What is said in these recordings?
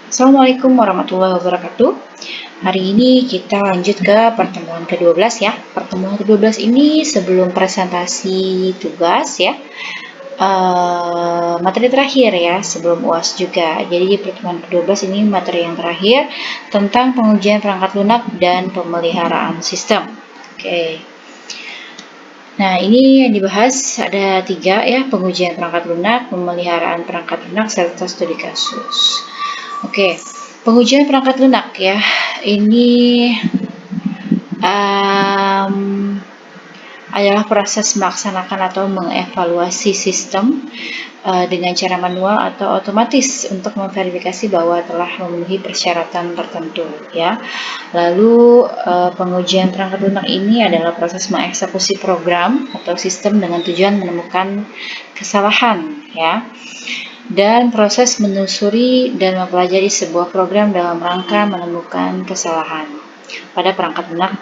Assalamualaikum warahmatullahi wabarakatuh. Hari ini kita lanjut ke pertemuan ke-12 ya. Pertemuan ke-12 ini sebelum presentasi tugas ya. Materi terakhir ya sebelum UAS juga. Jadi pertemuan ke-12 ini materi yang terakhir tentang pengujian perangkat lunak dan pemeliharaan sistem. Oke. Nah, ini yang dibahas ada 3 ya, pengujian perangkat lunak, pemeliharaan perangkat lunak, serta studi kasus. Oke, pengujian perangkat lunak ya, ini adalah proses melaksanakan atau mengevaluasi sistem dengan cara manual atau otomatis untuk memverifikasi bahwa telah memenuhi persyaratan tertentu ya. Lalu pengujian perangkat lunak ini adalah proses mengeksekusi program atau sistem dengan tujuan menemukan kesalahan ya. Dan proses menelusuri dan mempelajari sebuah program dalam rangka menemukan kesalahan pada perangkat lunak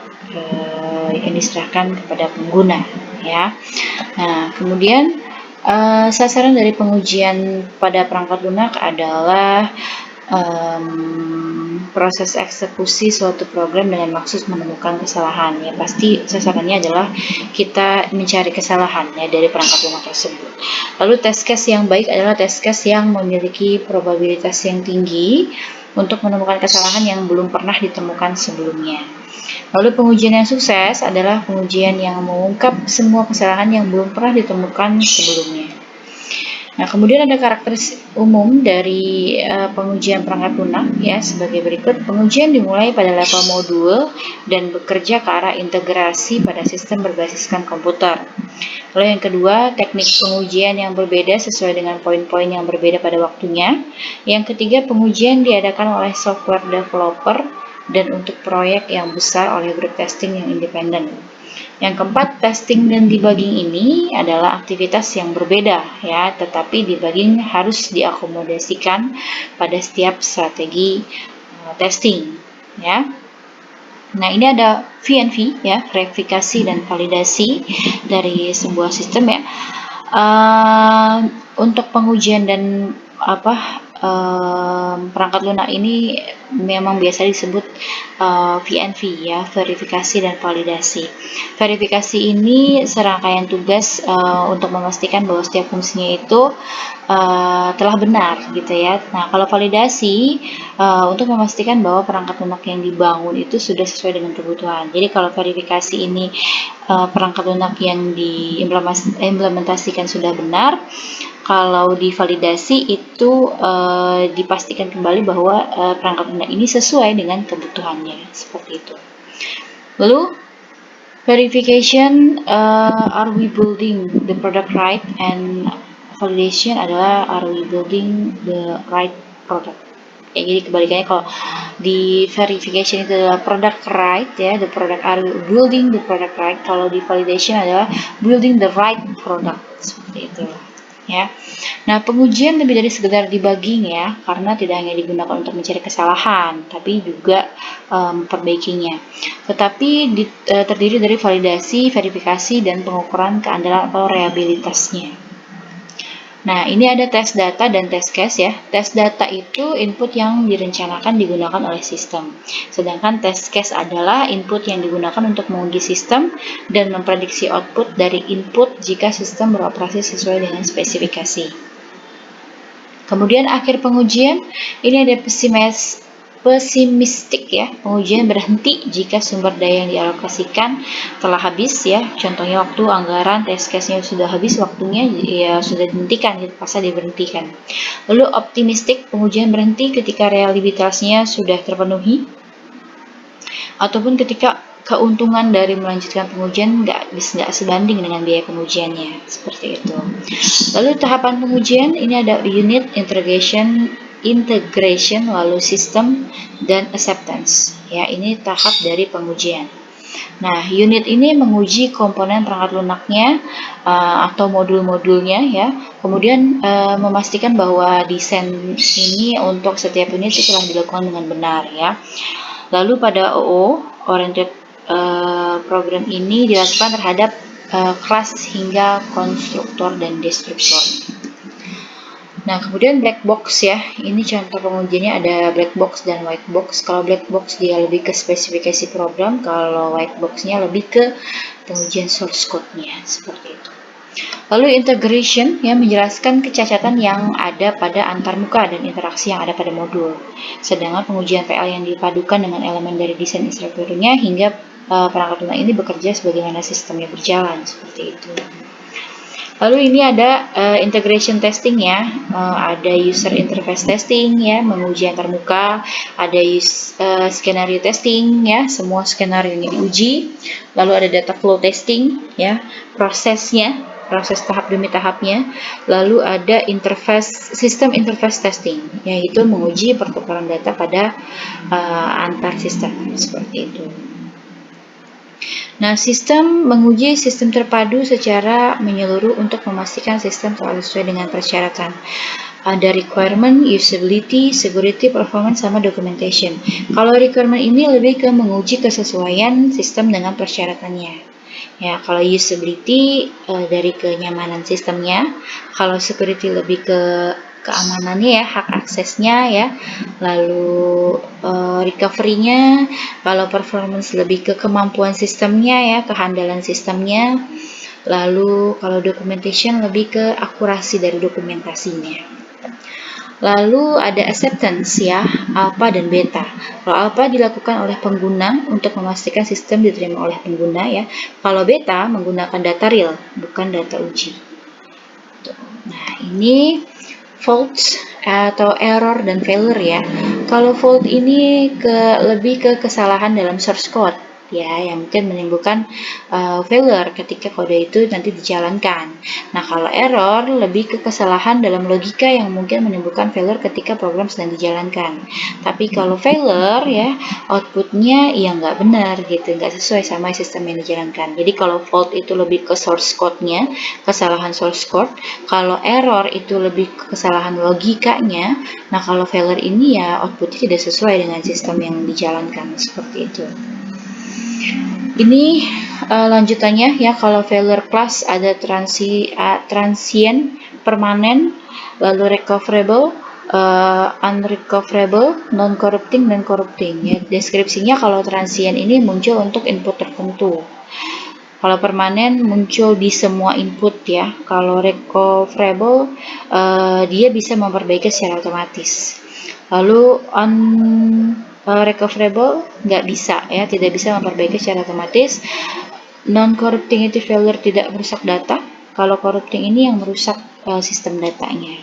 yang diserahkan kepada pengguna ya. Nah, kemudian sasaran dari pengujian pada perangkat lunak adalah proses eksekusi suatu program dengan maksud menemukan kesalahan ya. Pasti sasarannya adalah kita mencari kesalahan ya dari perangkat lunak tersebut. Lalu test case yang baik adalah test case yang memiliki probabilitas yang tinggi untuk menemukan kesalahan yang belum pernah ditemukan sebelumnya. Lalu pengujian yang sukses adalah pengujian yang mengungkap semua kesalahan yang belum pernah ditemukan sebelumnya. Nah, kemudian ada karakteristik umum dari pengujian perangkat lunak ya sebagai berikut. Pengujian dimulai pada level modul dan bekerja ke arah integrasi pada sistem berbasiskan komputer. Lalu yang kedua, teknik pengujian yang berbeda sesuai dengan poin-poin yang berbeda pada waktunya. Yang ketiga, pengujian diadakan oleh software developer dan untuk proyek yang besar oleh grup testing yang independen. Yang keempat, testing dan debugging ini adalah aktivitas yang berbeda ya, tetapi debugging harus diakomodasikan pada setiap strategi testing ya. Nah, ini ada VNV ya, verifikasi dan validasi dari sebuah sistem ya. Untuk pengujian dan perangkat lunak ini memang biasa disebut VNV ya, verifikasi dan validasi. Verifikasi ini serangkaian tugas untuk memastikan bahwa setiap fungsinya itu telah benar gitu ya. Nah, kalau validasi untuk memastikan bahwa perangkat lunak yang dibangun itu sudah sesuai dengan kebutuhan. Jadi kalau verifikasi ini perangkat lunak yang diimplementasikan sudah benar, kalau divalidasi itu dipastikan kembali bahwa perangkat lunak ini sesuai dengan kebutuhannya, seperti itu. Lalu verification, are we building the product right, and validation adalah are we building the right product. Ya, jadi kebalikannya, kalau di verification itu adalah product right ya, the product, are we building the product right. Kalau di validation adalah building the right product, seperti itu ya. Nah, pengujian lebih dari sekedar debugging ya, karena tidak hanya digunakan untuk mencari kesalahan, tapi juga memperbaikinya. Tetapi terdiri dari validasi, verifikasi, dan pengukuran keandalan atau reliabilitasnya. Nah, ini ada tes data dan tes case ya. Tes data itu input yang direncanakan digunakan oleh sistem. Sedangkan tes case adalah input yang digunakan untuk menguji sistem dan memprediksi output dari input jika sistem beroperasi sesuai dengan spesifikasi. Kemudian akhir pengujian, ini ada pesimistik ya, pengujian berhenti jika sumber daya yang dialokasikan telah habis ya. Contohnya waktu, anggaran, test case-nya sudah habis waktunya ya, sudah dihentikan, dipaksa diberhentikan. Lalu optimistik, pengujian berhenti ketika realitasnya sudah terpenuhi ataupun ketika keuntungan dari melanjutkan pengujian nggak sebanding dengan biaya pengujiannya, seperti itu. Lalu tahapan pengujian ini ada unit, integration, lalu sistem, dan acceptance ya. Ini tahap dari pengujian. Nah, unit ini menguji komponen perangkat lunaknya atau modul-modulnya ya. Kemudian memastikan bahwa desain ini untuk setiap unit itu telah dilakukan dengan benar ya. Lalu pada OO, oriented program ini dilakukan terhadap kelas hingga konstruktor dan destruktor. Nah, kemudian black box ya. Ini contoh pengujiannya ada black box dan white box. Kalau black box dia lebih ke spesifikasi program, kalau white box-nya lebih ke pengujian source code-nya, seperti itu. Lalu integration ya, menjelaskan kecacatan yang ada pada antarmuka dan interaksi yang ada pada modul. Sedangkan pengujian PL yang dipadukan dengan elemen dari desain instrukturnya hingga perangkat lunak ini bekerja sebagaimana sistemnya berjalan, seperti itu. Lalu ini ada integration testing ya, ada user interface testing ya, menguji antarmuka, ada skenario testing ya, semua skenario ini diuji. Lalu ada data flow testing ya, prosesnya, proses tahap demi tahapnya. Lalu ada sistem interface testing, yaitu menguji pertukaran data pada antar sistem, seperti itu. Nah, sistem menguji sistem terpadu secara menyeluruh untuk memastikan sistem selalu sesuai dengan persyaratan. Ada requirement, usability, security, performance, sama documentation. Kalau requirement ini lebih ke menguji kesesuaian sistem dengan persyaratannya. Ya, kalau usability dari kenyamanan sistemnya, kalau security lebih ke keamanannya ya, hak aksesnya ya, lalu recovery-nya, kalau performance lebih ke kemampuan sistemnya ya, kehandalan sistemnya, lalu kalau documentation lebih ke akurasi dari dokumentasinya. Lalu ada acceptance ya, alpha dan beta. Kalau alpha dilakukan oleh pengguna untuk memastikan sistem diterima oleh pengguna ya. Kalau beta menggunakan data real, bukan data uji. Nah, ini faults atau error dan failure ya. Kalau fault ini lebih ke kesalahan dalam source code ya, yang mungkin menimbulkan failure ketika kode itu nanti dijalankan. Nah, kalau error lebih ke kesalahan dalam logika yang mungkin menimbulkan failure ketika program sedang dijalankan. Tapi kalau failure ya, outputnya ya nggak benar gitu, nggak sesuai sama sistem yang dijalankan. Jadi kalau fault itu lebih ke source code-nya, kesalahan source code. Kalau error itu lebih ke kesalahan logikanya. Nah, kalau failure ini ya outputnya tidak sesuai dengan sistem yang dijalankan, seperti itu. Ini lanjutannya ya, kalau failure class ada transient, permanen, lalu recoverable, unrecoverable, non-corrupting, dan corrupting ya. Deskripsinya kalau transient ini muncul untuk input tertentu. Kalau permanen muncul di semua input ya. Kalau recoverable dia bisa memperbaiki secara otomatis. Lalu recoverable nggak bisa ya, tidak bisa memperbaiki secara otomatis. Non-corrupting itu failure tidak merusak data. Kalau corrupting ini yang merusak sistem datanya.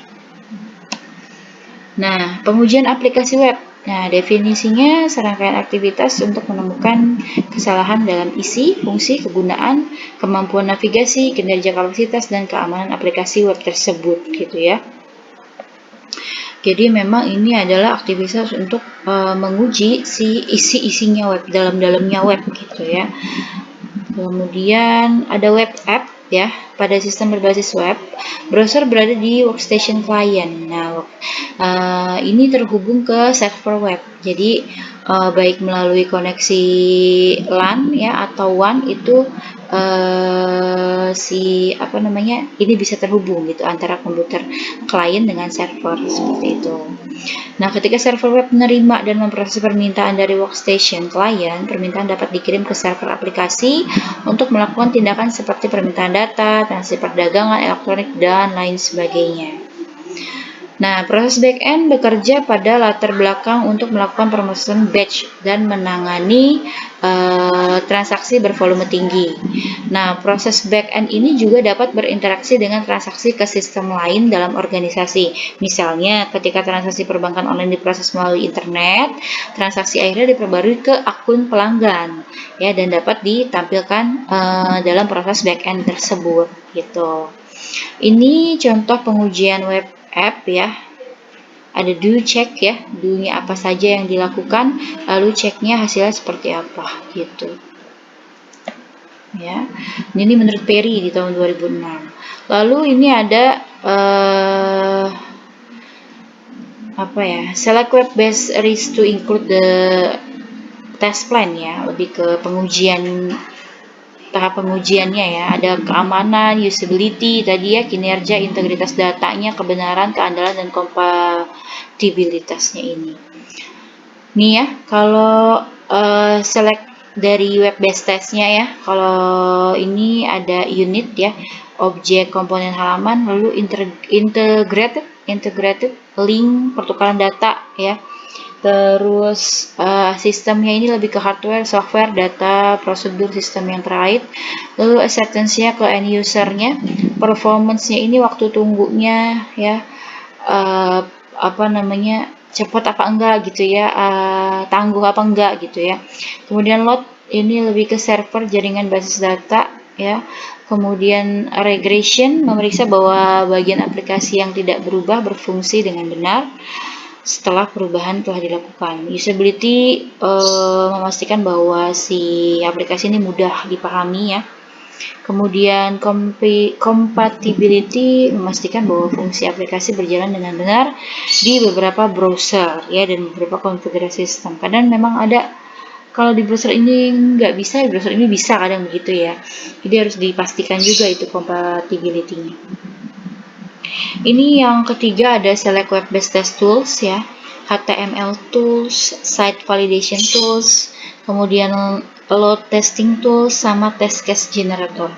Nah, pengujian aplikasi web. Nah, definisinya serangkaian aktivitas untuk menemukan kesalahan dalam isi, fungsi, kegunaan, kemampuan navigasi, kinerja kapasitas, dan keamanan aplikasi web tersebut gitu ya. Jadi memang ini adalah aktivitas untuk menguji si isi-isinya web, dalam-dalamnya web gitu ya. Kemudian ada web app ya. Pada sistem berbasis web, browser berada di workstation client. Nah, ini terhubung ke server web. Jadi baik melalui koneksi LAN ya atau WAN itu ini bisa terhubung gitu antara komputer klien dengan server, seperti itu. Nah, ketika server web menerima dan memproses permintaan dari workstation client, permintaan dapat dikirim ke server aplikasi untuk melakukan tindakan seperti permintaan data, transaksi perdagangan elektronik, dan lain sebagainya. Nah, proses backend bekerja pada latar belakang untuk melakukan pemrosesan batch dan menangani transaksi bervolume tinggi. Nah, proses backend ini juga dapat berinteraksi dengan transaksi ke sistem lain dalam organisasi. Misalnya, ketika transaksi perbankan online diproses melalui internet, transaksi akhirnya diperbarui ke akun pelanggan, ya, dan dapat ditampilkan dalam proses backend tersebut, gitu. Ini contoh pengujian web app ya. Ada do check ya, do-nya apa saja yang dilakukan, lalu checknya hasilnya seperti apa gitu. Ya, ini menurut Perry di tahun 2006. Lalu ini ada select web based risk to include the test plan ya, lebih ke pengujian tahap pengujiannya ya. Ada keamanan, usability, tadi ya, kinerja, integritas datanya, kebenaran, keandalan, dan kompatibilitasnya ini. Nih ya, kalau select dari web based testnya ya, kalau ini ada unit ya, objek, komponen halaman, lalu integrated link, pertukaran data ya. Terus sistemnya ini lebih ke hardware, software, data, prosedur, sistem yang terkait. Lalu acceptance-nya ke end user-nya, performance-nya ini waktu tunggunya ya, apa namanya, cepat apa enggak gitu ya, tangguh apa enggak gitu ya. Kemudian load ini lebih ke server, jaringan basis data ya. Kemudian regression memeriksa bahwa bagian aplikasi yang tidak berubah berfungsi dengan benar setelah perubahan telah dilakukan. Usability memastikan bahwa si aplikasi ini mudah dipahami ya. Kemudian compatibility memastikan bahwa fungsi aplikasi berjalan dengan benar di beberapa browser ya, dan beberapa konfigurasi sistem. Kadang memang ada, kalau di browser ini nggak bisa, di browser ini bisa, kadang begitu ya. Jadi harus dipastikan juga itu compatibility-nya. Ini yang ketiga ada select web based test tools ya, HTML tools, site validation tools, kemudian load testing tools, sama test case generator.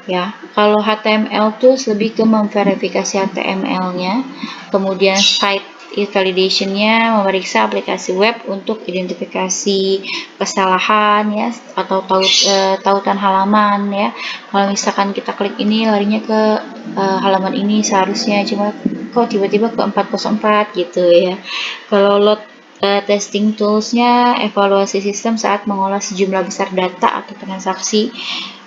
Ya, kalau HTML tools lebih ke memverifikasi HTML-nya, kemudian site validation-nya memeriksa aplikasi web untuk identifikasi kesalahan ya, atau tautan halaman ya. Kalau misalkan kita klik ini larinya ke halaman ini, seharusnya cuma kok tiba-tiba ke 404 gitu ya. Kalau load testing tools-nya evaluasi sistem saat mengolah sejumlah besar data atau transaksi,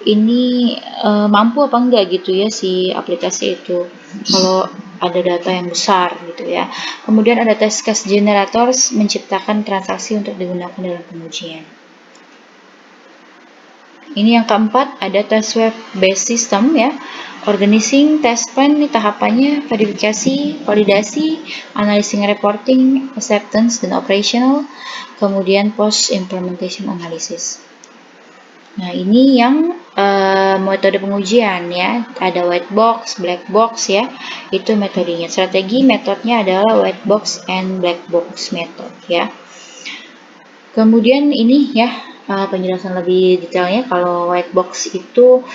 ini mampu apa enggak gitu ya si aplikasi itu kalau ada data yang besar gitu ya. Kemudian ada test case generators, menciptakan transaksi untuk digunakan dalam pengujian. Ini yang keempat ada test web based system ya. Organizing test plan ini tahapannya verifikasi, validasi, analyzing, reporting, acceptance, dan operational, kemudian post implementation analysis. Nah, ini yang metode pengujian ya. Ada white box, black box ya. Itu metodenya. Strategi metodenya adalah white box and black box method ya. Kemudian ini ya, penjelasan lebih detailnya. Kalau white box itu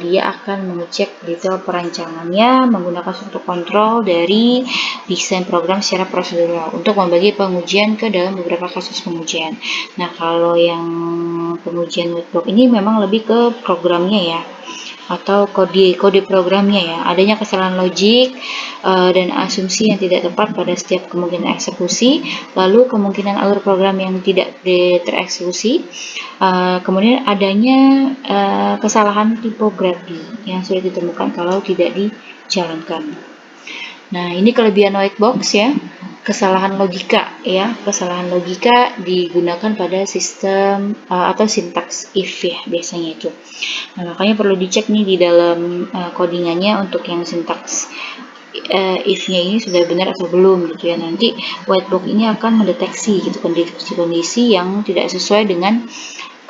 dia akan mengecek detail perancangannya menggunakan struktur kontrol dari desain program secara prosedural untuk membagi pengujian ke dalam beberapa kasus pengujian. Nah, kalau yang pengujian white box ini memang lebih ke programnya ya, atau kode programnya ya, adanya kesalahan logik dan asumsi yang tidak tepat pada setiap kemungkinan eksekusi, lalu kemungkinan alur program yang tidak tereksekusi, kemudian adanya kesalahan tipografi yang sulit ditemukan kalau tidak dijalankan. Nah, ini kelebihan white box ya. Kesalahan logika ya, kesalahan logika digunakan pada sistem atau sintaks if ya biasanya itu. Nah, makanya perlu dicek nih di dalam codingannya untuk yang sintaks if-nya ini sudah benar atau belum gitu ya. Nanti white box ini akan mendeteksi gitu kondisi-kondisi yang tidak sesuai dengan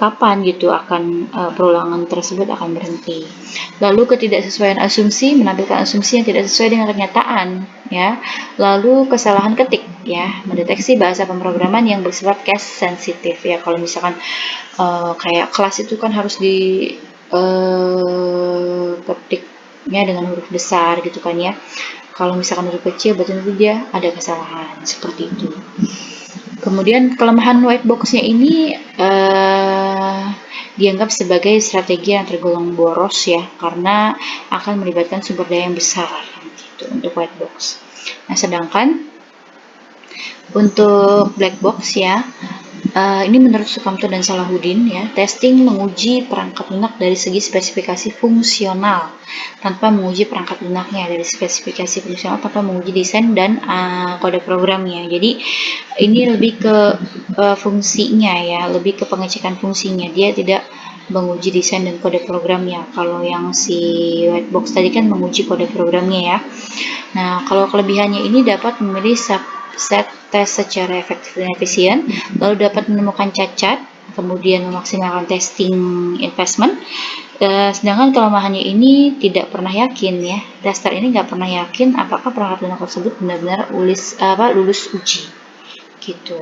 kapan gitu akan perulangan tersebut akan berhenti. Lalu ketidaksesuaian asumsi, menampilkan asumsi yang tidak sesuai dengan kenyataan ya. Lalu kesalahan ketik ya, mendeteksi bahasa pemrograman yang bersifat case sensitif ya. Kalau misalkan kayak kelas itu kan harus di ketiknya dengan huruf besar gitu kan ya. Kalau misalkan huruf kecil berarti itu dia ada kesalahan seperti itu. Kemudian kelemahan white box-nya ini dianggap sebagai strategi yang tergolong boros ya, karena akan melibatkan sumber daya yang besar gitu untuk white box. Nah, sedangkan untuk black box ya, ini menurut Sukamto dan Salahuddin ya, testing menguji perangkat lunak dari segi spesifikasi fungsional tanpa menguji perangkat lunaknya, dari spesifikasi fungsional tanpa menguji desain dan kode programnya. Jadi ini lebih ke fungsinya ya, lebih ke pengecekan fungsinya. Dia tidak menguji desain dan kode programnya. Kalau yang si white box tadi kan menguji kode programnya ya. Nah, kalau kelebihannya ini dapat memilih subset tes secara efektif dan efisien, lalu dapat menemukan cacat kemudian memaksimalkan testing investment. Sedangkan kelemahannya ini tidak pernah yakin ya. Dasar ini nggak pernah yakin apakah perangkat lunak tersebut benar-benar lulus uji gitu.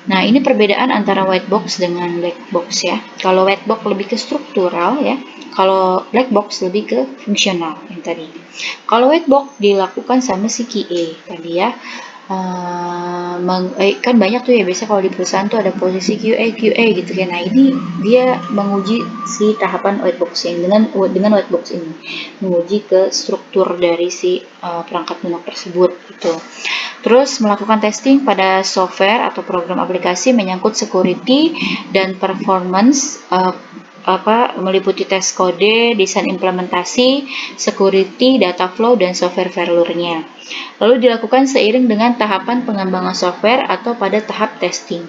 Nah, ini perbedaan antara white box dengan black box ya. Kalau white box lebih ke struktural ya, kalau black box lebih ke fungsional yang tadi. Kalau white box dilakukan sama si QA tadi ya. Kan banyak tuh ya, biasanya kalau di perusahaan tuh ada posisi QA gitu kan. Nah, ini dia menguji si tahapan white box yang dengan white box ini, menguji ke struktur dari si perangkat lunak tersebut gitu. Terus melakukan testing pada software atau program aplikasi menyangkut security dan performance, meliputi tes kode, desain implementasi, security, data flow, dan software failure-nya. Lalu dilakukan seiring dengan tahapan pengembangan software atau pada tahap testing.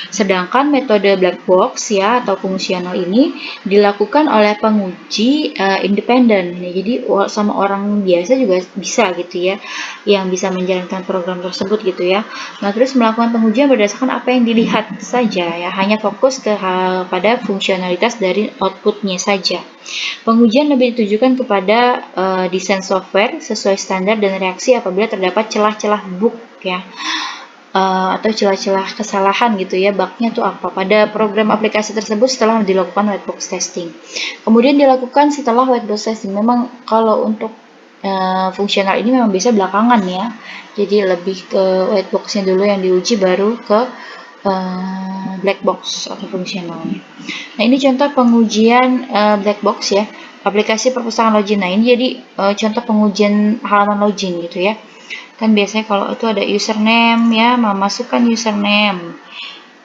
Sedangkan metode black box ya atau fungsional ini dilakukan oleh penguji independen. Ya, jadi sama orang biasa juga bisa gitu ya, yang bisa menjalankan program tersebut gitu ya. Nah, terus melakukan pengujian berdasarkan apa yang dilihat saja ya, hanya fokus pada fungsionalitas dari outputnya saja. Pengujian lebih ditujukan kepada desain software sesuai standar dan reaksi apabila terdapat celah-celah bug ya. Atau celah-celah kesalahan gitu ya, bugnya tuh apa pada program aplikasi tersebut setelah dilakukan white box testing. Kemudian dilakukan setelah white box testing. Memang kalau untuk fungsional ini memang bisa belakangan ya, jadi lebih ke white boxnya dulu yang diuji baru ke black box atau fungsionalnya. Nah, ini contoh pengujian black box ya, aplikasi perpustakaan login. Nah, ini jadi contoh pengujian halaman login gitu ya. Kan biasanya kalau itu ada username ya, memasukkan username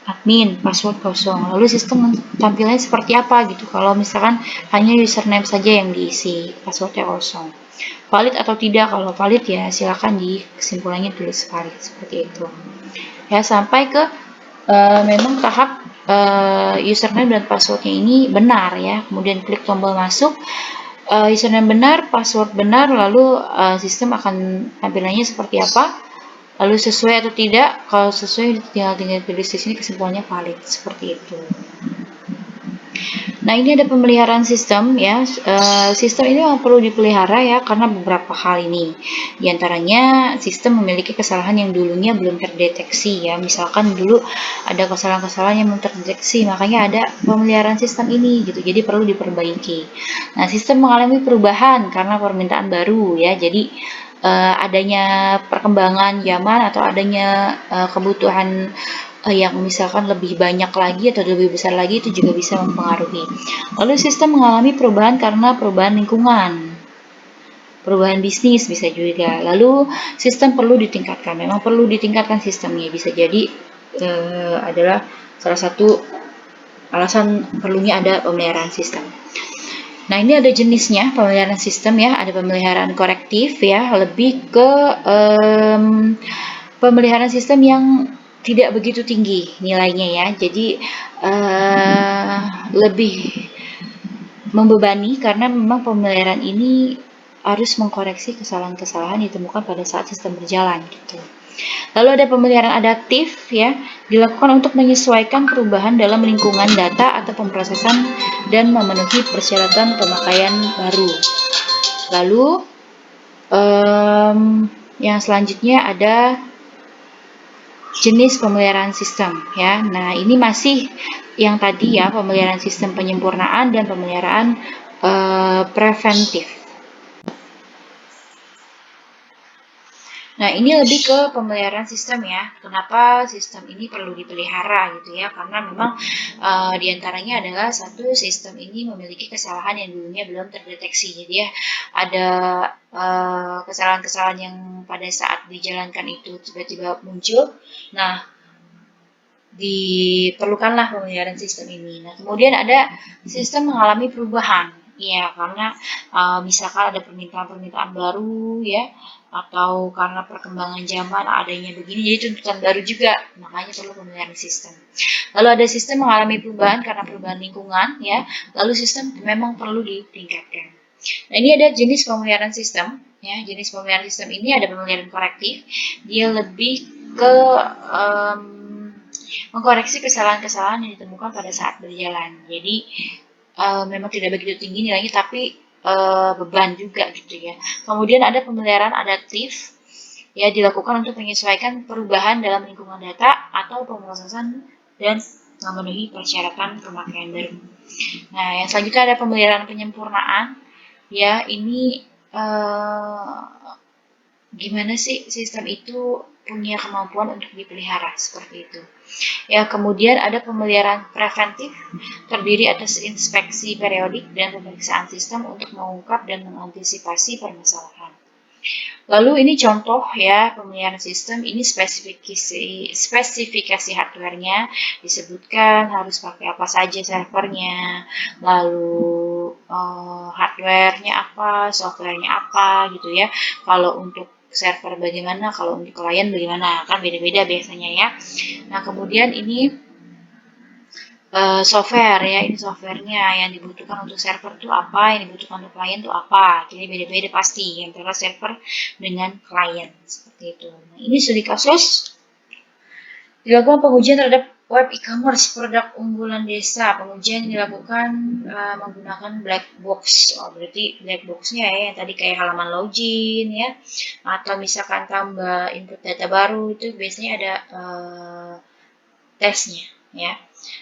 admin, password kosong. Lalu sistem tampilannya seperti apa gitu. Kalau misalkan hanya username saja yang diisi, passwordnya kosong. Valid atau tidak? Kalau valid ya silakan di kesimpulannya tulis valid seperti itu. Ya, sampai ke memang tahap username dan passwordnya ini benar ya. Kemudian klik tombol masuk. Username benar, password benar, lalu sistem akan tampilannya seperti apa, lalu sesuai atau tidak. Kalau sesuai tinggal tulis di sini kesimpulannya valid seperti itu. Nah, ini ada pemeliharaan sistem ya. Sistem ini memang perlu dipelihara ya karena beberapa hal ini. Di antaranya sistem memiliki kesalahan yang dulunya belum terdeteksi ya. Misalkan dulu ada kesalahan-kesalahan yang belum terdeteksi, makanya ada pemeliharaan sistem ini gitu. Jadi perlu diperbaiki. Nah, sistem mengalami perubahan karena permintaan baru ya. Jadi adanya perkembangan zaman atau adanya kebutuhan yang misalkan lebih banyak lagi atau lebih besar lagi, itu juga bisa mempengaruhi. Lalu sistem mengalami perubahan karena perubahan lingkungan, perubahan bisnis bisa juga. Lalu sistem perlu ditingkatkan, memang perlu ditingkatkan sistemnya, bisa jadi adalah salah satu alasan perlunya ada pemeliharaan sistem. Nah, ini ada jenisnya pemeliharaan sistem ya, ada pemeliharaan korektif ya, lebih ke pemeliharaan sistem yang tidak begitu tinggi nilainya ya, jadi lebih membebani karena memang pemeliharaan ini harus mengkoreksi kesalahan-kesalahan ditemukan pada saat sistem berjalan gitu. Lalu ada pemeliharaan adaptif ya, dilakukan untuk menyesuaikan perubahan dalam lingkungan data atau pemrosesan dan memenuhi persyaratan pemakaian baru. Lalu yang selanjutnya ada jenis pemeliharaan sistem ya. Nah, ini masih yang tadi ya, pemeliharaan sistem penyempurnaan dan pemeliharaan preventif. Nah, ini lebih ke pemeliharaan sistem ya. Kenapa sistem ini perlu dipelihara gitu ya? Karena memang diantaranya adalah satu, sistem ini memiliki kesalahan yang dulunya belum terdeteksi. Jadi ya ada kesalahan-kesalahan yang pada saat dijalankan itu tiba-tiba muncul. Nah, diperlukanlah pemeliharaan sistem ini. Nah, kemudian ada sistem mengalami perubahan. Ya, karena misalkan ada permintaan-permintaan baru ya, atau karena perkembangan zaman adanya begini, jadi tuntutan baru juga, makanya perlu pemeliharaan sistem. Lalu ada sistem mengalami perubahan karena perubahan lingkungan ya, lalu sistem memang perlu ditingkatkan. Nah, ini ada jenis pemeliharaan sistem ya. Jenis pemeliharaan sistem ini ada pemeliharaan korektif, dia lebih ke mengkoreksi kesalahan-kesalahan yang ditemukan pada saat berjalan. Jadi memang tidak begitu tinggi nilainya, tapi beban juga gitu ya. Kemudian ada pemeliharaan adaptif ya, dilakukan untuk menyesuaikan perubahan dalam lingkungan data atau pemrosesan dan memenuhi persyaratan pemakaian baru. Nah, yang selanjutnya ada pemeliharaan penyempurnaan. Ya, ini gimana sih sistem itu punya kemampuan untuk dipelihara seperti itu. Ya, kemudian ada pemeliharaan preventif, terdiri atas inspeksi periodik dan pemeriksaan sistem untuk mengungkap dan mengantisipasi permasalahan. Lalu ini contoh ya pemeliharaan sistem, ini spesifikasi hardware-nya disebutkan harus pakai apa saja servernya, lalu hardware-nya apa, software-nya apa gitu ya. Kalau untuk server bagaimana, kalau untuk klien bagaimana, kan beda-beda biasanya ya. Nah, kemudian ini software ya, ini softwarenya yang dibutuhkan untuk server itu apa, yang dibutuhkan untuk klien itu apa. Jadi beda-beda pasti antara server dengan klien seperti itu. Nah, ini studi kasus dilakukan pengujian terhadap web e-commerce produk unggulan desa. Pengujian dilakukan menggunakan black box. Oh, berarti black box-nya ya yang tadi kayak halaman login ya, atau misalkan tambah input data baru itu biasanya ada tesnya ya.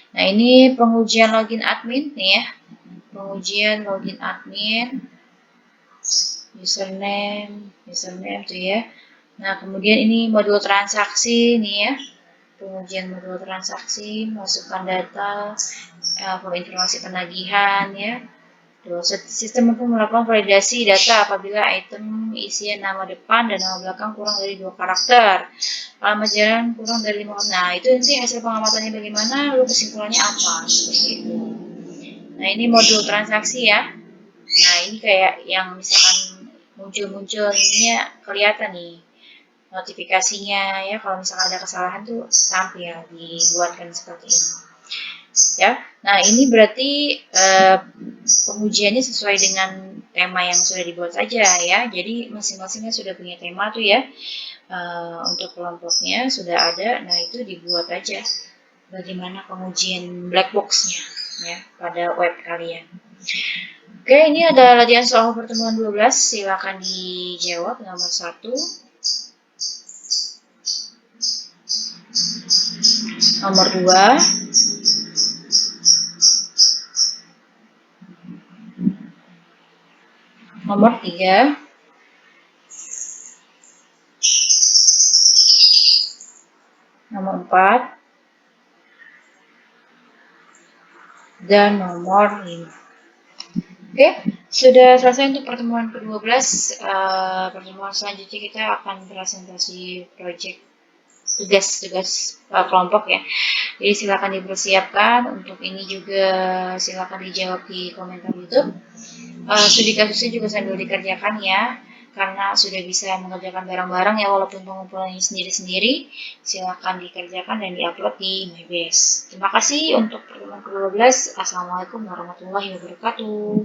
Nah, ini pengujian login admin nih ya. Pengujian login admin, username tuh ya. Nah, kemudian ini modul transaksi nih ya. Pengujian modul transaksi, masukkan data, informasi penagihan ya. Sistem mampu melakukan validasi data apabila item isian nama depan dan nama belakang kurang dari 2 karakter. Alamat jalan kurang dari 5 karakter. Nah, itu nanti hasil pengamatannya bagaimana, lalu kesimpulannya apa, seperti itu. Nah, ini modul transaksi ya. Nah, ini kayak yang misalkan muncul-muncul ininya kelihatan nih notifikasinya ya, kalau misalkan ada kesalahan tuh tampil dibuatkan seperti ini ya. Nah, ini berarti pengujiannya sesuai dengan tema yang sudah dibuat saja ya. Jadi masing-masingnya sudah punya tema tuh ya. Untuk kelompoknya sudah ada. Nah, itu dibuat aja bagaimana pengujian black box-nya ya pada web kalian. Oke, ini ada latihan soal pertemuan 12. Silakan dijawab nomor 1. Nomor 2. Nomor 3. Nomor 4. Dan nomor 5. Oke, sudah selesai untuk pertemuan ke-12. Pertemuan selanjutnya kita akan presentasi project tugas kelompok ya. Jadi silakan dipersiapkan. Untuk ini juga silakan dijawab di komentar YouTube. Studi kasusnya juga sambil dikerjakan ya, karena sudah bisa mengerjakan bareng-bareng ya, walaupun pengumpulannya sendiri-sendiri. Silakan dikerjakan dan diupload di MyBase. Terima kasih untuk pertemuan ke-12. Assalamualaikum warahmatullahi wabarakatuh.